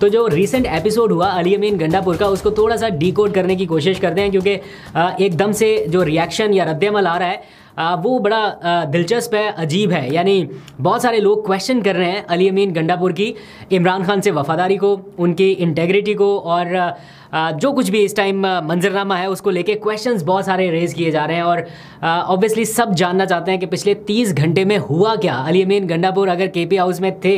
तो जो recent episode हुआ अली अमीन गंडापुर का, उसको थोड़ा सा डिकोड करने की कोशिश करते हैं, क्योंकि एकदम से जो रिएक्शन या रद्द-ए-अमल आ रहा है वो बड़ा दिलचस्प है, अजीब है। यानी बहुत सारे लोग क्वेश्चन कर रहे हैं अली अमीन गंडापुर की इमरान खान से वफादारी को, उनकी इंटेग्रिटी को, और जो कुछ भी इस टाइम मंजरनामा है उसको लेके क्वेश्चंस बहुत सारे रेज़ किए जा रहे हैं। और ऑब्वियसली सब जानना चाहते हैं कि पिछले 30 घंटे में हुआ क्या। अली अमीन गंडापुर अगर केपी हाउस में थे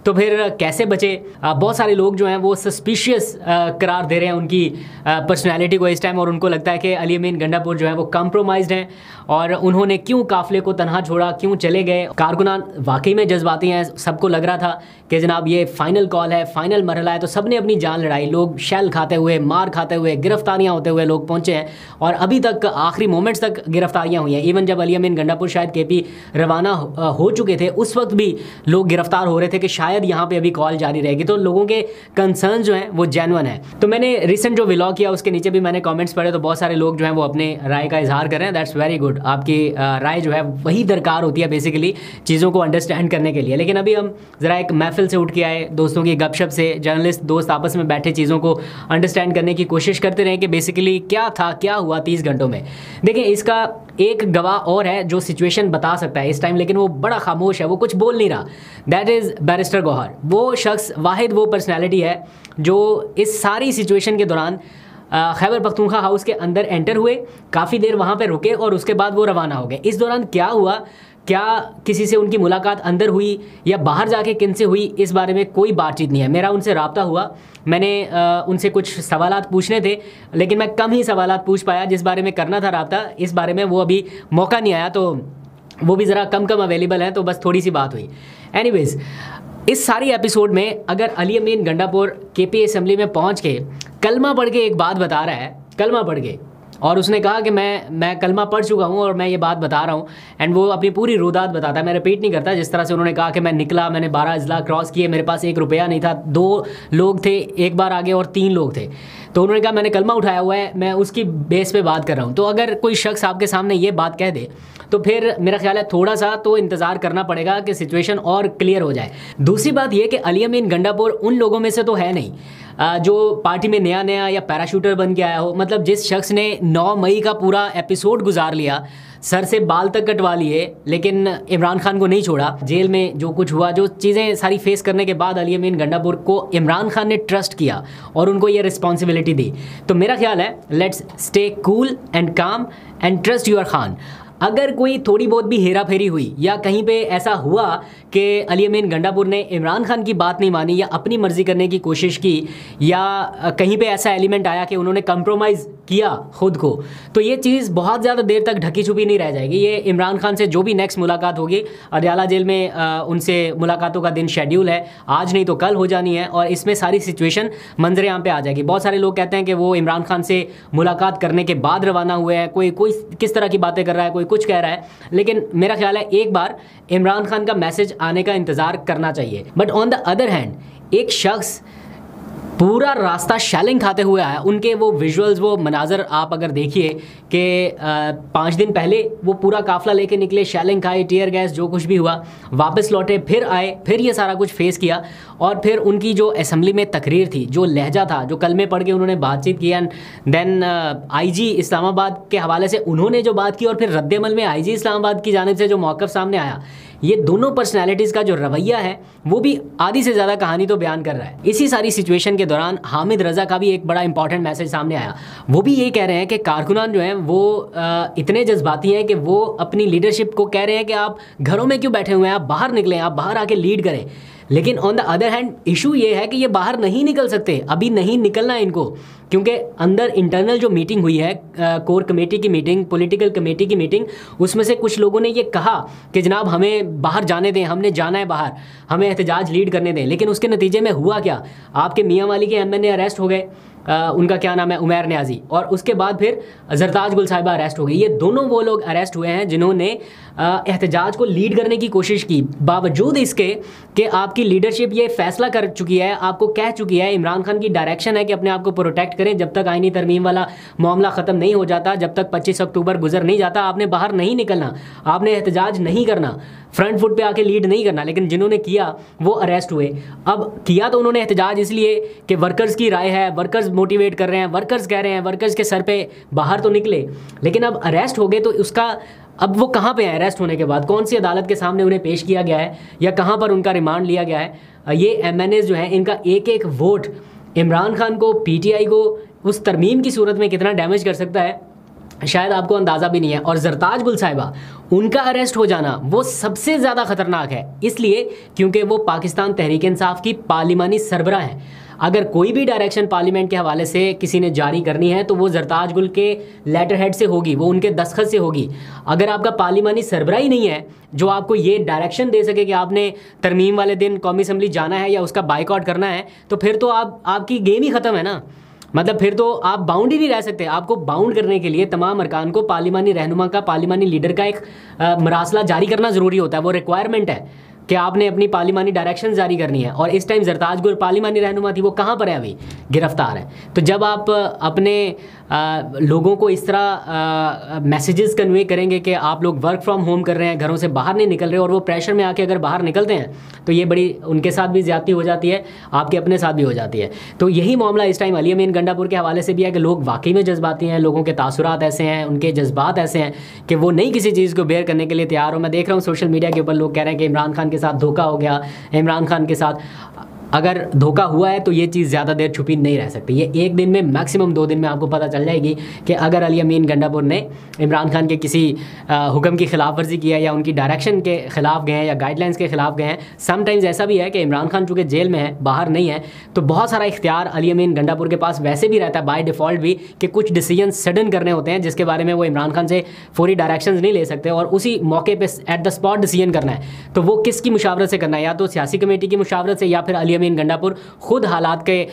तो फिर कैसे बचे। बहुत सारे लोग जो हैं वो सस्पिशियस करार दे रहे हैं उनकी पर्सनैलिटी को इस टाइम, और उनको लगता है कि अली अमीन गंडापुर जो है वो कॉम्प्रोमाइज़्ड हैं और उन्होंने क्यों काफ़िले को तनहा छोड़ा, क्यों चले गए। कारकुनान वाकई में जज्बाती हैं, सबको लग रहा था कि जनाब ये फाइनल कॉल है, फाइनल मरहला है, तो सब ने अपनी जान लड़ाई। लोग शैल खाते हुए, मार खाते हुए, गिरफ्तारियां होते हुए लोग पहुंचे हैं, और अभी तक आखिरी मोमेंट्स तक गिरफ्तारियां हुई हैं। इवन जब अली अमीन गंडापुर शायद केपी रवाना हो चुके थे, उस वक्त भी लोग गिरफ्तार हो रहे थे कि शायद यहाँ पे अभी कॉल जारी रहेगी। तो लोगों के कंसर्न जो हैं वो जेन्युइन है। तो मैंने रिसेंट जो व्लॉग किया उसके नीचे भी मैंने कमेंट्स पढ़े, तो बहुत सारे लोग जो हैं वो अपने राय का इजहार कर रहे हैं। That's very good. आपकी राय जो है वही दरकार होती है बेसिकली चीज़ों को अंडरस्टैंड करने के लिए। लेकिन अभी हम ज़रा एक महफिल से उठ के आए, दोस्तों की गपशप से, जर्नलिस्ट दोस्त आपस में बैठे चीज़ों को अंडरस्टैंड करने की कोशिश करते रहे कि बेसिकली क्या था, क्या हुआ 30 घंटों में। देखिए, इसका एक गवाह और है जो सिचुएशन बता सकता है इस टाइम, लेकिन वो बड़ा खामोश है, वो कुछ बोल नहीं रहा। That is barrister Gauhar. वो शख्स वाहिद वो पर्सनैलिटी है जो इस सारी सिचुएशन के दौरान खैबर पख्तूनख्वा हाउस के अंदर एंटर हुए, काफ़ी देर वहाँ पर रुके और उसके बाद वो रवाना हो गए। इस दौरान क्या हुआ, क्या किसी से उनकी मुलाकात अंदर हुई या बाहर जाके किन से हुई, इस बारे में कोई बातचीत नहीं है। मेरा उनसे रब्ता हुआ, मैंने उनसे कुछ सवालात पूछने थे, लेकिन मैं कम ही सवालात पूछ पाया जिस बारे में करना था रब्ता। इस बारे में वो अभी मौका नहीं आया, तो वो भी ज़रा कम अवेलेबल है, तो बस थोड़ी सी बात हुई। एनीवेज़, इस सारी एपिसोड में अगर अली अमीन गंडापुर केपी असेंबली में पहुंच के कलमा पढ़ के एक बात बता रहा है, कलमा पढ़ के, और उसने कहा कि मैं कलमा पढ़ चुका हूँ और मैं ये बात बता रहा हूँ, एंड वो अपनी पूरी रुदात बताता है, मैं रिपीट नहीं करता। जिस तरह से उन्होंने कहा कि मैं निकला, मैंने 12 अजला क्रॉस किए, मेरे पास 1 रुपया नहीं था, 2 लोग थे, एक बार आगे और 3 लोग थे, तो उन्होंने कहा मैंने कलमा उठाया हुआ है, मैं उसकी बेस पे बात कर रहा हूँ। तो अगर कोई शख्स आपके सामने ये बात कह दे तो फिर मेरा ख्याल है थोड़ा सा तो इंतज़ार करना पड़ेगा कि सिचुएशन और क्लियर हो जाए। दूसरी बात ये कि अली अमीन गंडापुर उन लोगों में से तो है नहीं जो पार्टी में नया या पैराशूटर बन के आया हो। मतलब जिस शख्स ने 9 मई का पूरा एपिसोड गुजार लिया, सर से बाल तक कटवा लिए, लेकिन इमरान खान को नहीं छोड़ा। जेल में जो कुछ हुआ, जो चीज़ें सारी फेस करने के बाद अली अमीन गंडापुर को इमरान खान ने ट्रस्ट किया और उनको ये रिस्पॉन्सिबिलिटी दी। तो मेरा ख्याल है लेट्स स्टे कूल एंड काम एंड ट्रस्ट योर खान। अगर कोई थोड़ी बहुत भी हेरा फेरी हुई या कहीं पे ऐसा हुआ कि अली अमीन गंडापुर ने इमरान खान की बात नहीं मानी या अपनी मर्ज़ी करने की कोशिश की, या कहीं पे ऐसा एलिमेंट आया कि उन्होंने कंप्रोमाइज़ किया खुद को, तो ये चीज़ बहुत ज़्यादा देर तक ढकी छुपी नहीं रह जाएगी। ये इमरान खान से जो भी नेक्स्ट मुलाकात होगी, अडयाला जेल में उनसे मुलाकातों का दिन शेड्यूल है, आज नहीं तो कल हो जानी है, और इसमें सारी सिचुएशन मंजर आम पे आ जाएगी। बहुत सारे लोग कहते हैं कि वो इमरान खान से मुलाकात करने के बाद रवाना हुए हैं, कोई किस तरह की बातें कर रहा है, कोई कुछ कह रहा है, लेकिन मेरा ख्याल है एक बार इमरान खान का मैसेज आने का इंतज़ार करना चाहिए। But on the other hand एक शख्स पूरा रास्ता शैलिंग खाते हुए आया, उनके वो विजुअल्स, वो मनाजर आप अगर देखिए कि 5 दिन पहले वो पूरा काफ़िला लेके निकले, शैलिंग खाई, टीयर गैस, जो कुछ भी हुआ, वापस लौटे, फिर आए, फिर ये सारा कुछ फेस किया, और फिर उनकी जो असेंबली में तकरीर थी, जो लहजा था, जो कलमे पढ़ के उन्होंने बातचीत की, एंड देन IG इस्लामाबाद के हवाले से उन्होंने जो बात की, और फिर रद्द-ए-अमल में IG इस्लामाबाद की जानिब से जो मौक़िफ़ सामने आया, ये दोनों पर्सनैलिटीज़ का जो रवैया है वो भी आधी से ज़्यादा कहानी तो बयान कर रहा है। इसी सारी सिचुएशन के दौरान हामिद रज़ा का भी एक बड़ा इंपॉर्टेंट मैसेज सामने आया। वो भी ये कह रहे हैं कि कारकुनान जो हैं वो इतने जज्बाती हैं कि वो अपनी लीडरशिप को कह रहे हैं कि आप घरों में क्यों बैठे हुए हैं, आप बाहर निकलें, आप बाहर आके लीड करें। लेकिन on the other hand issue ये है कि ये बाहर नहीं निकल सकते, अभी नहीं निकलना है इनको, क्योंकि अंदर इंटरनल जो मीटिंग हुई है, कोर कमेटी की मीटिंग, पॉलिटिकल कमेटी की मीटिंग, उसमें से कुछ लोगों ने ये कहा कि जनाब हमें बाहर जाने दें, हमने जाना है बाहर, हमें एहतजाज लीड करने दें। लेकिन उसके नतीजे में हुआ क्या, आपके मियाँ वाली के MNA अरेस्ट हो गए, उनका क्या नाम है, उमैर न्याजी, और उसके बाद फिर जरताज गुल साहिबा अरेस्ट हो गई। ये दोनों वो लोग अरेस्ट हुए हैं जिन्होंने एहतजाज को लीड करने की कोशिश की, बावजूद इसके कि आपकी लीडरशिप ये फैसला कर चुकी है, आपको कह चुकी है, इमरान खान की डायरेक्शन है कि अपने आप को प्रोटेक्ट करें, जब तक आईनी तरमीम वाला मामला ख़त्म नहीं हो जाता, जब तक 25 अक्टूबर गुजर नहीं जाता, आपने बाहर नहीं निकलना, आपने एहतजाज नहीं करना। फ्रंट फुट पे आके लीड नहीं करना, लेकिन जिन्होंने किया वो अरेस्ट हुए। अब किया तो उन्होंने एहतजाज इसलिए कि वर्कर्स की राय है, वर्कर्स मोटिवेट कर रहे हैं, वर्कर्स कह रहे हैं, वर्कर्स के सर पे बाहर तो निकले, लेकिन अब अरेस्ट हो गए तो उसका अब वो कहाँ पे है? अरेस्ट होने के बाद कौन सी अदालत के सामने उन्हें पेश किया गया है या कहाँ पर उनका रिमांड लिया गया है? ये MNAs जो हैं इनका एक एक वोट इमरान खान को, PTI को उस तरमीम की सूरत में कितना डैमेज कर सकता है शायद आपको अंदाज़ा भी नहीं है। और जरताज गुल साहिबा, उनका अरेस्ट हो जाना वो सबसे ज़्यादा ख़तरनाक है, इसलिए क्योंकि वो पाकिस्तान तहरीक इंसाफ की पार्लिमानी सरबराह हैं। अगर कोई भी डायरेक्शन पार्लियामेंट के हवाले से किसी ने जारी करनी है तो वो जरताज गुल के लेटर हेड से होगी, वो उनके दस्तखत से होगी। अगर आपका पार्लिमानी सरबराह ही नहीं है जो आपको ये डायरेक्शन दे सके कि आपने तरमीम वाले दिन कौमी असम्बली जाना है या उसका बाइकआउट करना है, तो फिर तो आपकी गेम ही ख़त्म है ना। मतलब फिर तो आप बाउंड ही नहीं रह सकते। आपको बाउंड करने के लिए तमाम अरकान को पार्लिमानी रहनुमा का, पार्लिमानी लीडर का एक मरासला जारी करना ज़रूरी होता है। वो रिक्वायरमेंट है कि आपने अपनी पार्लिमानी डायरेक्शन जारी करनी है। और इस टाइम जरताज गुल पार्लिमानी रहनुमा थी, वो कहाँ पर है? अभी गिरफ्तार है। तो जब आप अपने लोगों को इस तरह मैसेजेस कन्वे करेंगे कि आप लोग वर्क फ्रॉम होम कर रहे हैं, घरों से बाहर नहीं निकल रहे, और वो प्रेशर में आके अगर बाहर निकलते हैं तो ये बड़ी उनके साथ भी ज़्यादती हो जाती है, आपके अपने साथ भी हो जाती है। तो यही मामला इस टाइम अली अमीन गंडापुर के हवाले से भी है कि लोग वाकई में जज्बाती हैं, लोगों के तासुरात ऐसे हैं, उनके जज्बात ऐसे हैं कि वो नहीं किसी चीज़ को बेयर करने के लिए तैयार हो। मैं देख रहा हूँ सोशल मीडिया के ऊपर लोग कह रहे हैं कि इमरान खान के साथ धोखा हो गया, इमरान खान के साथ अगर धोखा हुआ है तो ये चीज़ ज़्यादा देर छुपी नहीं रह सकती। ये एक दिन में, मैक्सिमम 2 दिन में आपको पता चल जाएगी कि अगर अली अमीन गंडापुर ने इमरान खान के किसी हुक्म की खिलाफ वर्जी की है या उनकी डायरेक्शन के ख़िलाफ़ गए हैं या गाइडलाइंस के ख़िलाफ़ गए हैं। समटाइम्स ऐसा भी है कि इमरान खान चूँकि जेल में है, बाहर नहीं है, तो बहुत सारा इख्तियार अली अमीन गंडापुर के पास वैसे भी रहता है बाय डिफ़ॉल्ट भी, कि कुछ डिसीजन सडन करने होते हैं जिसके बारे में वो इमरान खान से फौरी डायरेक्शन नहीं ले सकते और उसी मौके पर एट द स्पॉट डिसीजन करना है। तो वो किसकी मुशावरत से करना है? या तो सियासी कमेटी की मुशावरत से या फिर अली अमीन गंडापुर खुद हालात के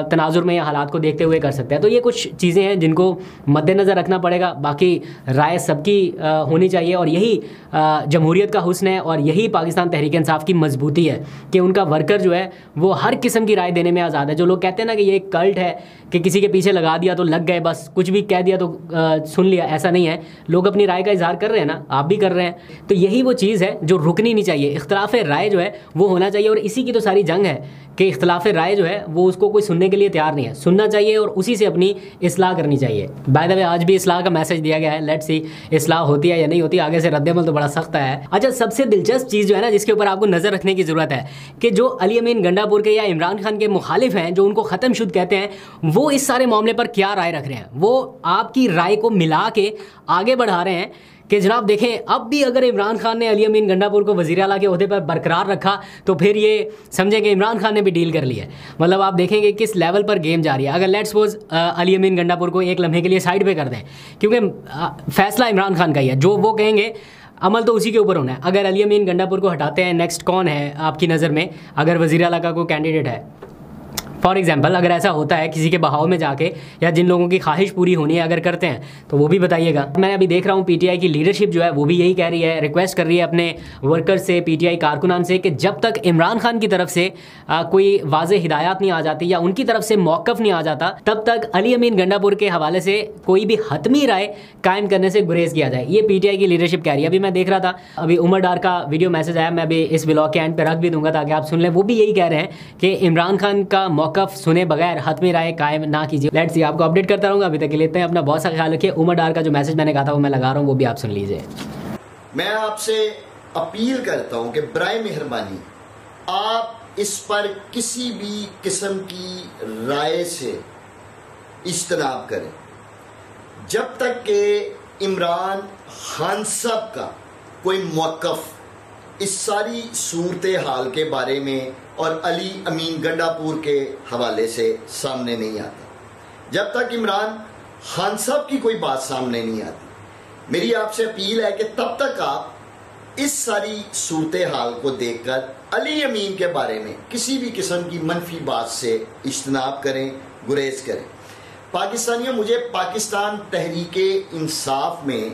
तनाजुर में या हालात को देखते हुए कर सकते हैं। तो ये कुछ चीज़ें हैं जिनको मद्देनज़र रखना पड़ेगा। बाकी राय सबकी होनी चाहिए और यही जमहूरियत का हुस्न है और यही पाकिस्तान तहरीक इंसाफ की मजबूती है कि उनका वर्कर जो है वो हर किस्म की राय देने में आज़ाद है। जो लोग कहते हैं ना कि ये एक कल्ट है कि किसी के पीछे लगा दिया तो लग गए, बस कुछ भी कह दिया तो सुन लिया, ऐसा नहीं है। लोग अपनी राय का इजहार कर रहे हैं ना, आप भी कर रहे हैं। तो यही वो चीज़ है जो रुकनी नहीं चाहिए। इख्तिलाफ राय जो है वो होना चाहिए और इसी की तो सारी जंग है कि इख्तिलाफ राय जो है वो उसको कोई सुनने के लिए तैयार नहीं है। सुनना चाहिए और उसी से अपनी इस्लाह करनी चाहिए। बाय द वे आज भी इस्लाह का मैसेज दिया गया है, लेट्स सी इस्लाह होती है या नहीं होती। आगे से रद्द-ए-अमल तो बड़ा सख्त है। अच्छा, सबसे दिलचस्प चीज़ जो है ना जिसके ऊपर आपको नज़र रखने की ज़रूरत है कि जो अली अमीन गंडापुर के या इमरान खान के मुखालिफ हैं, जो उनको ख़त्म शुद्ध कहते हैं, वो इस सारे मामले पर क्या राय रख रहे हैं। वो आपकी राय को मिला के आगे बढ़ा रहे हैं कि जनाब देखें, अब भी अगर इमरान खान ने अली अमीन गंडापुर को वज़ीर आला के ओहदे पर बरकरार रखा तो फिर ये समझेंगे इमरान खान ने भी डील कर ली है। मतलब आप देखेंगे किस लेवल पर गेम जा रही है। अगर लेट्स सपोज अली अमीन गंडापुर को एक लम्हे के लिए साइड पे कर दें, क्योंकि फैसला इमरान खान का ही है, जो वो कहेंगे अमल तो उसी के ऊपर होना है। अगर अली अमीन गंडापुर को हटाते हैं, नेक्स्ट कौन है आपकी नज़र में अगर वज़ीर आला का कोई कैंडिडेट है? फॉर एग्जाम्पल अगर ऐसा होता है किसी के बहाव में जाके या जिन लोगों की ख्वाहिश पूरी होनी है अगर करते हैं तो वो भी बताइएगा। मैं अभी देख रहा हूँ PTI की लीडरशिप जो है वो भी यही कह रही है, रिक्वेस्ट कर रही है अपने वर्कर से, PTI कारकुनान से कि जब तक इमरान खान की तरफ से कोई वाज़ेह हिदायत नहीं आ जाती या उनकी तरफ से मौक़िफ़ नहीं आ जाता तब तक अली अमीन गंडापुर के हवाले से कोई भी हतमी राय कायम करने से गुरेज किया जाए। ये PTI की लीडरशिप कह रही है। अभी मैं देख रहा था, अभी उमर डार का वीडियो मैसेज आया, मैं अभी इस ब्लॉग के एंड पर रख भी दूंगा ताकि आप सुन लें। वो भी यही कह रहे हैं कि इमरान खान का मौक़िफ़ सुने बगैर हतमी राय कायम ना कीजिए। लेट्स सी, आपको अपडेट करता रहूँगा। अभी तक के लिए इतना ही। अपना बहुत सा ख्याल रखिए। उमर डार का जो मैसेज मैंने कहा था वो मैं लगा रहा हूँ, वो भी आप सुन लीजिए। मैं आपसे अपील करता हूँ कि बराए मेहरबानी आप इस पर किसी भी किस्म की राय से इज्तनाब करें जब तक कि इमरान खान साहब का कोई मौक़िफ़ इस सारी सूरत हाल के बारे में और अली अमीन गंडापुर के हवाले से सामने नहीं आता। जब तक इमरान खान साहब की कोई बात सामने नहीं आती, मेरी आपसे अपील है कि तब तक आप इस सारी सूरत हाल को देखकर अली अमीन के बारे में किसी भी किस्म की मनफी बात से इज्तनाब करें, गुरेज करें। पाकिस्तानियों, मुझे पाकिस्तान तहरीके इंसाफ में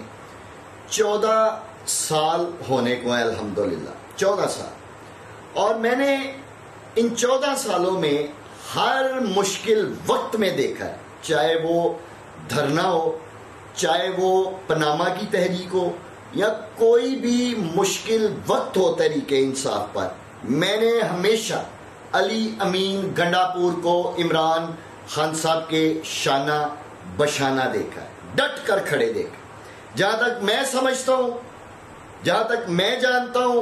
14 साल होने को है, अल्हम्दुलिल्लाह 14 साल। और मैंने इन 14 सालों में हर मुश्किल वक्त में देखा है, चाहे वो धरना हो, चाहे वो पनामा की तहरीक हो, या कोई भी मुश्किल वक्त हो तहरीक इंसाफ पर, मैंने हमेशा अली अमीन गंडापुर को इमरान खान साहब के शाना बशाना देखा है, डट कर खड़े देखा। जहां तक मैं समझता हूं, जहां तक मैं जानता हूं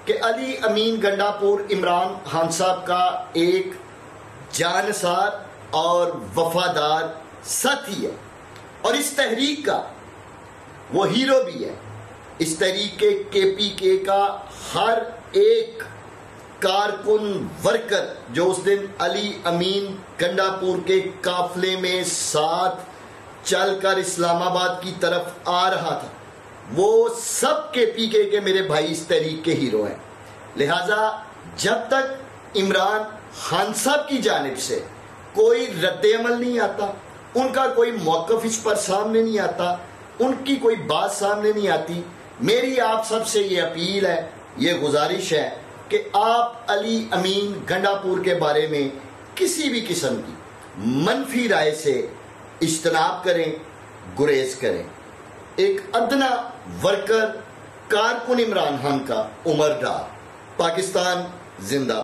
कि अली अमीन गंडापुर इमरान खान साहब का एक जानसार और वफादार साथी है और इस तहरीक का वो हीरो भी है। इस तहरीक के KPK का हर एक कारकुन वर्कर जो उस दिन अली अमीन गंडापुर के काफले में साथ चलकर इस्लामाबाद की तरफ आ रहा था, वो सब KPK के मेरे भाई इस तहरीक के हीरो हैं। लिहाजा जब तक इमरान खान साहब की जानिब से कोई रद्द-ए-अमल नहीं आता, उनका कोई मौक़िफ़ इस पर सामने नहीं आता, उनकी कोई बात सामने नहीं आती, मेरी आप सबसे ये अपील है, ये गुजारिश है कि आप अली अमीन गंडापुर के बारे में किसी भी किस्म की मनफी राय से इज्तनाब करें, गुरेज करें। एक अदना वर्कर कारकुन इमरान खान का उमर डार, पाकिस्तान जिंदा।